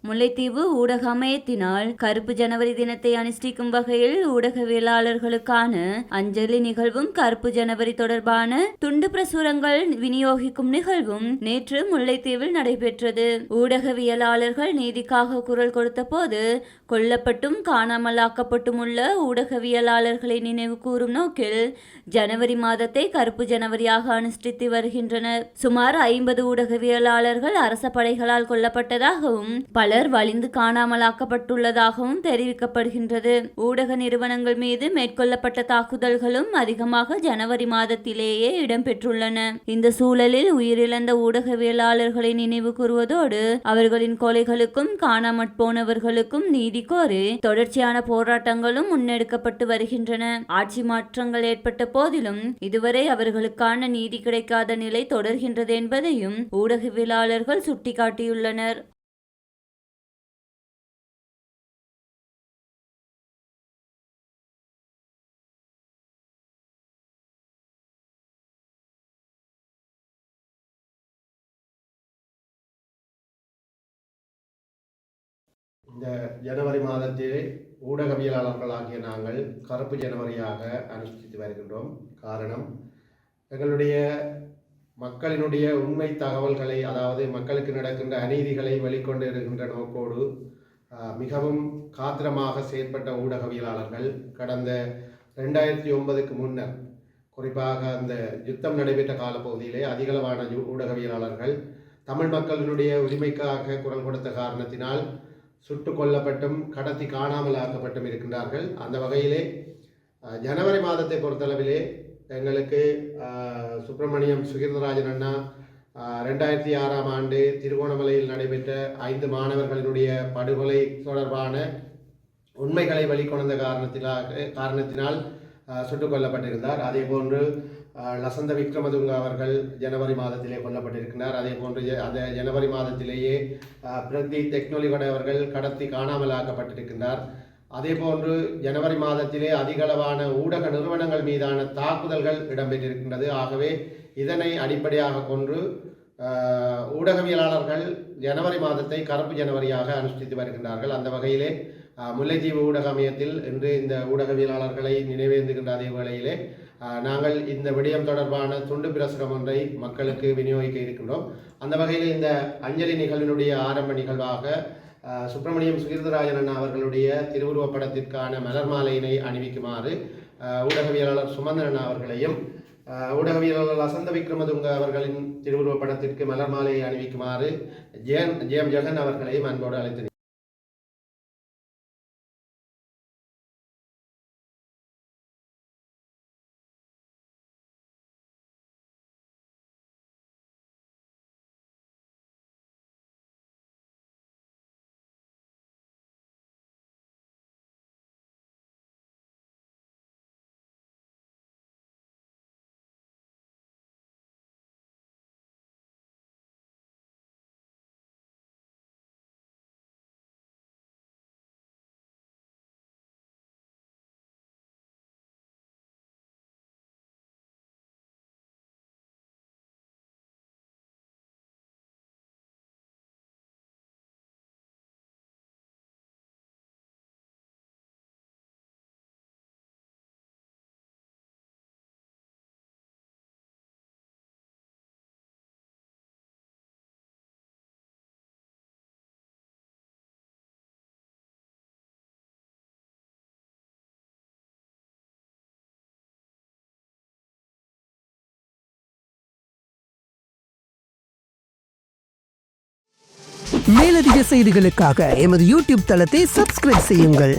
முல்லைத்தீவு ஊடக அமையத்தினால் கருப்பு ஜனவரி தினத்தை அனுஷ்டிக்கும் வகையில் ஊடகவியலாளர்களுக்கான அஞ்சலி நிகழ்வும் கருப்பு ஜனவரி தொடர்பான துண்டு பிரசுரங்கள் விநியோகிக்கும் நிகழ்வும் நேற்று முல்லைத்தீவில் நடைபெற்றது. ஊடகவியலாளர்கள் நீதிக்காக குரல் கொடுத்த போது கொல்லப்பட்டும் காணாமலாக்கப்பட்டும் உள்ள ஊடகவியலாளர்களை நினைவு கூறும் நோக்கில் ஜனவரி மாதத்தை கருப்பு ஜனவரியாக அனுஷ்டித்து வருகின்றனர். சுமார் 50 ஊடகவியலாளர்கள் அரச படைகளால் கொல்லப்பட்டதாகவும் பலர் வலிந்து காணாமலாக்கப்பட்டுள்ளதாகவும் தெரிவிக்கப்படுகின்றது. ஊடக நிறுவனங்கள் மீது மேற்கொள்ளப்பட்ட தாக்குதல்களும் அதிகமாக ஜனவரி மாதத்திலேயே இடம்பெற்றுள்ளன. இந்த சூழலில் உயிரிழந்த ஊடகவியலாளர்களை நினைவு கூறுவதோடு அவர்களின் கொலைகளுக்கும் காணாமற் போனவர்களுக்கும் நீதி கோரி தொடர்ச்சியான போராட்டங்களும் முன்னெடுக்கப்பட்டு வருகின்றன. ஆட்சி மாற்றங்கள் ஏற்பட்ட போதிலும் இதுவரை அவர்களுக்கான நீதி கிடைக்காத நிலை தொடர்கின்றது என்பதையும் ஊடகவியலாளர்கள் சுட்டிக்காட்டியுள்ளனர். இந்த ஜனவரி மாதத்தில் ஊடகவியலாளர்களாகிய நாங்கள் கருப்பு ஜனவரியாக அனுஷ்டித்து வருகின்றோம். காரணம், எங்களுடைய மக்களினுடைய உண்மை தகவல்களை, அதாவது மக்களுக்கு நடக்கின்ற அநீதிகளை வெளிக்கொண்டு இருக்கின்ற நோக்கோடு மிகவும் காத்திரமாக செயற்பட்ட ஊடகவியலாளர்கள் கடந்த 2009க்கு முன்னர், குறிப்பாக அந்த யுத்தம் நடைபெற்ற காலப்பகுதியிலே அதிகளவான ஊடகவியலாளர்கள் தமிழ் மக்களினுடைய உரிமைக்காக குரல் கொடுத்த காரணத்தினால் சுட்டு கொல்லப்பட்டும் கடத்தி காணாமல் ஆக்கப்பட்டும் இருக்கின்றார்கள். அந்த வகையிலே ஜனவரி மாதத்தை பொறுத்தளவிலே எங்களுக்கு சுப்பிரமணியம் சுகீர்தராஜன் அண்ணா 2006ஆம் ஆண்டு திருகோணமலையில் நடைபெற்ற 5 மாணவர்களினுடைய படுகொலை தொடர்பான உண்மைகளை வெளிக்கொணர்ந்த காரணத்தினால் சுட்டுக் கொல்லப்பட்டிருந்தார். அதே போன்று லசந்த விக்ரமதுங்க அவர்கள் ஜனவரி மாதத்திலே கொல்லப்பட்டிருக்கிறார். அதே போன்று அந்த ஜனவரி மாதத்திலேயே பிரதி டெக்னாலஜி அவர்கள் கடத்தி காணாமல் ஆக்கப்பட்டிருக்கின்றார். அதே போன்று ஜனவரி மாதத்திலே அதிகளவான ஊடக நிறுவனங்கள் மீதான தாக்குதல்கள் இடம்பெற்றிருக்கின்றது. ஆகவே இதனை அடிப்படையாக கொண்டு ஊடகவியலாளர்கள் ஜனவரி மாதத்தை கருப்பு ஜனவரியாக அனுஷ்டித்து வருகின்றார்கள். அந்த வகையிலே முல்லைத்தீவு ஊடக அமையத்தில் இன்று இந்த ஊடகவியலாளர்களை நினைவேந்துகின்ற அதே வேளையிலே நாங்கள் இந்த விடயம் தொடர்பான துண்டு பிரசுரம் ஒன்றை மக்களுக்கு விநியோகிக்க இருக்கின்றோம். அந்த வகையில் இந்த அஞ்சலி நிகழ்வினுடைய ஆரம்ப நிகழ்வாக சுப்பிரமணியம் சுகீர்தராஜன் அண்ணா அவர்களுடைய திருவுருவப்படத்திற்கான மலர் மாலையினை அணிவிக்குமாறு ஊடகவியலாளர் சுமந்திரன் அண்ணா அவர்களையும் ஊடகவியலாளர் லசந்த விக்ரமதுங்க அவர்களின் திருவுருவப்படத்திற்கு மலர் மாலையை அணிவிக்குமாறு ஜெயம் ஜெகன் அவர்களையும் அன்போடு அழைத்து மேலதிக செய்திகளுக்காக எமது யூடியூப் தளத்தை சப்ஸ்கிரைப் செய்யுங்கள்.